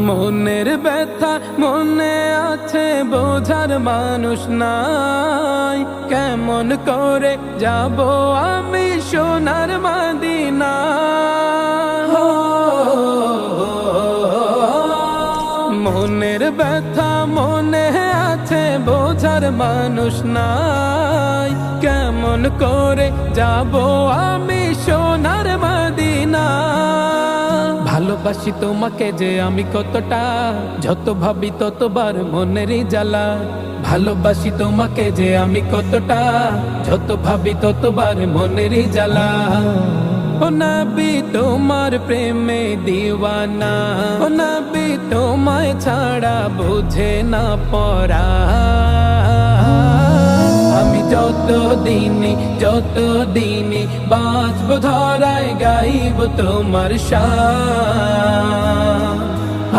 মনের ব্যথা মনে আছে, বোঝার মানুষ নাই। কেমন করে যাব আমি সোনার মদিনা? মনের ব্যথা মনে আছে, বোঝার মানুষ নাই। কেমন করে যাব আমি সোনার মদিনা? ভালোবাসি তোমাকে যে আমি কতটা, যত ভাবি ততবার মনেরই জ্বালা। ভালোবাসি তোমাকে যে আমি কতটা, যত ভাবি ততবার মনেরই জ্বালা। ও নবী তোমার প্রেমে দিওয়ানা, ও নবী তোমায় ছাড়া বুঝে না পড়া। আমি যত দিনে বাঁচব ধরায় গাইব তোমার শান।